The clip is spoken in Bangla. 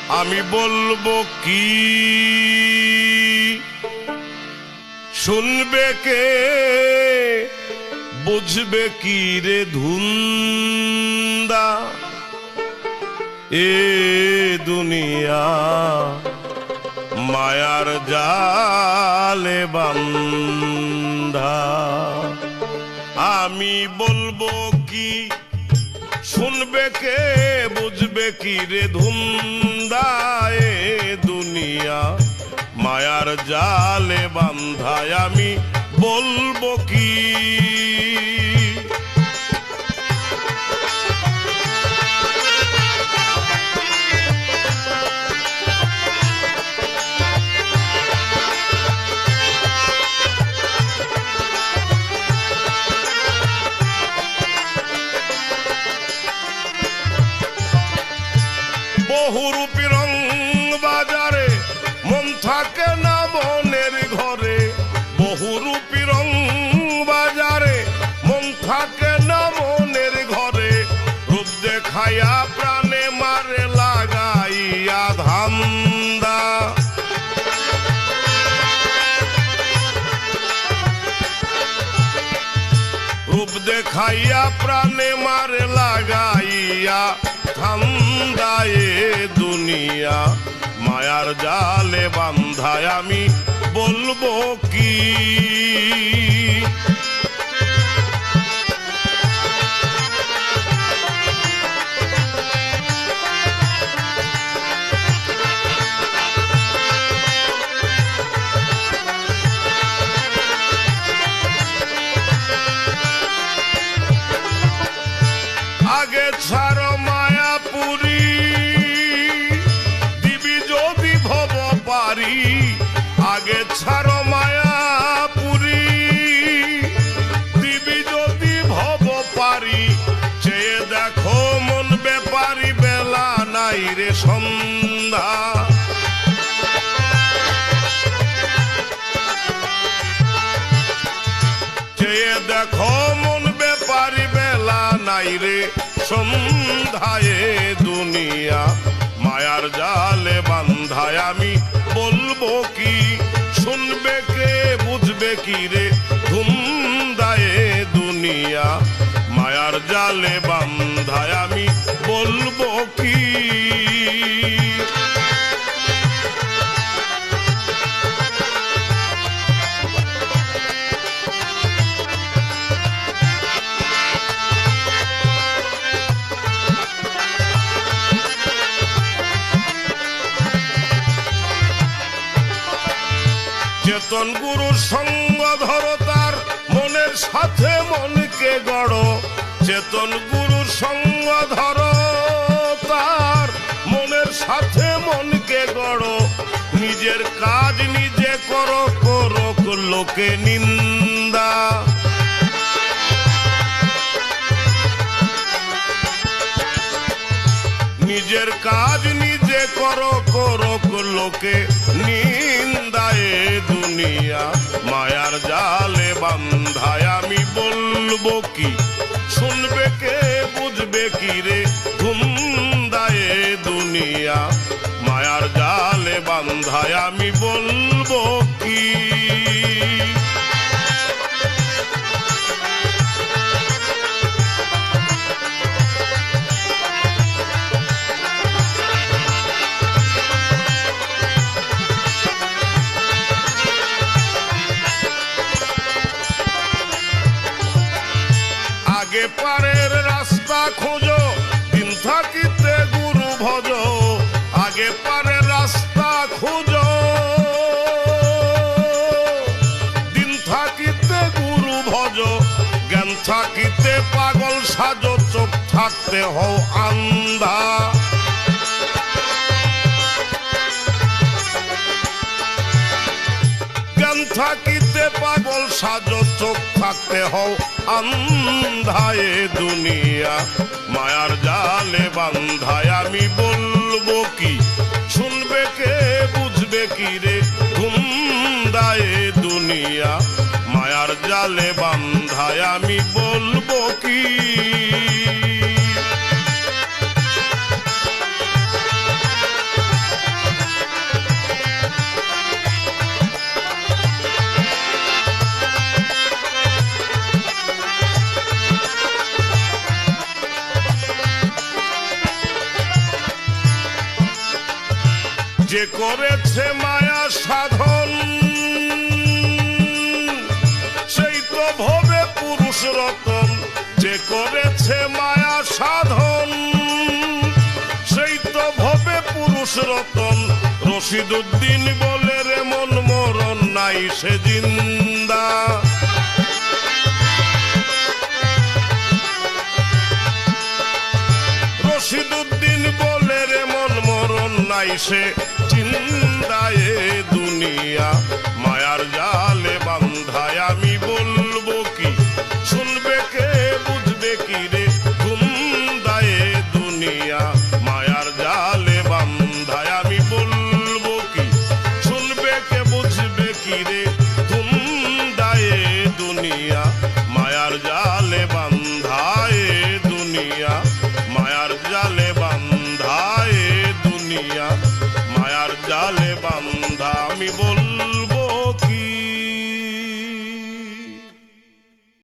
আমি বলবো কি শুনবে কে বুঝবে কি রে ধুন্দা এ দুনিয়া মায়ার জালে বান্ধা। আমি বলবো কি শুনবে কে বুঝবে কি রে ধুন্দা এ দুনিয়া মায়ার জালে বান্ধায়। আমি বলবো কি বহুরূপী রং বাজারে মন থাকে না মনের ঘরে। বহুরূপী রং বাজারে মন থাকে না মনের ঘরে। রূপ দেখাইয়া প্রাণে মারে লাগাইয়া ধান্দা। রূপ দেখাইয়া প্রাণে মারে লাগাইয়া ধান্দা এ দুনিয়া মায়ার জালে বান্ধায়। আমি বলবো কি আগে ছাড়ো মায়াপুরী দিবি যদি ভব পারি। আগে ছাড়ো মায়াপুরী দিবি যদি ভব পারি। চেয়ে দেখো মন ব্যাপারী বেলা নাই রে সন্ধ্যা। চেয়ে দেখো মন ব্যাপারী বেলা নাই রে সন্ধ্যায় দুনিয়া মায়ার জালে বান্ধায়। আমি বলবো কি শুনবে কে বুঝবে কি রে ধুমদায় দুনিয়া মায়ার জালে বান্ধায়। আমি বলবো কি চেতন গুরুর সঙ্গ ধরো তার মনের সাথে মনকে গড়ো। চেতন গুরুর সঙ্গ ধরো তার মনের সাথে মনকে গড়ো। নিজের কাজ নিজে করো করো লোকে নিন্দা। নিজের কাজ নিজে করো করো লোকে নিন্দা এ দুনিয়া মায়ার জালে বান্ধায়। আমি বলবো কি শুনবে কে বুঝবে কি রে ধুমদা এ দুনিয়া মায়ার জালে বান্ধায়। আমি বলবো কি আগে পারের রাস্তা খোঁজো দিন থাকিতে গুরু ভজ। আগে পারের রাস্তা খোঁজো দিন থাকিতে গুরু ভজ। জ্ঞান থাকিতে পাগল সাজো চোখ থাকতে হও আন্ধা। জ্ঞান থাকিতে পাগল সাজো চোখ থাকতে হও আন্ধায় দুনিয়া মায়ার জালে বান্ধায়। আমি বলবো কি শুনবে কে বুঝবে কি রে ধুমদায় দুনিয়া মায়ার জালে বান্ধায়। আমি বলবো কি যে করেছে মায়া সাধন সেই তো ভবে পুরুষ রতন যে করেছে মায়া সাধন সেই তো ভবে পুরুষ রতন রশিদউদ্দিন বলে রে মন মরণ নাই সে জিন্দা রশিদউদ্দিন বলে রে মন মরণ নাই সে জিন্দা এ দুনিয়া মায়ার জালে বান্ধায় আমি বলবো কি শুনবে কে বুঝবে কি রে গুমদা এ দুনিয়া মায়ার জালে বান্ধায় আমি বলবো কি শুনবে কে বুঝবে কি রে গুমদা এ দুনিয়া মায়ার জালে বান্ধায় দুনিয়া মায়ার জালে বান্ধায় দুনিয়া মায়ার জালে বান্ধা আমি বলবো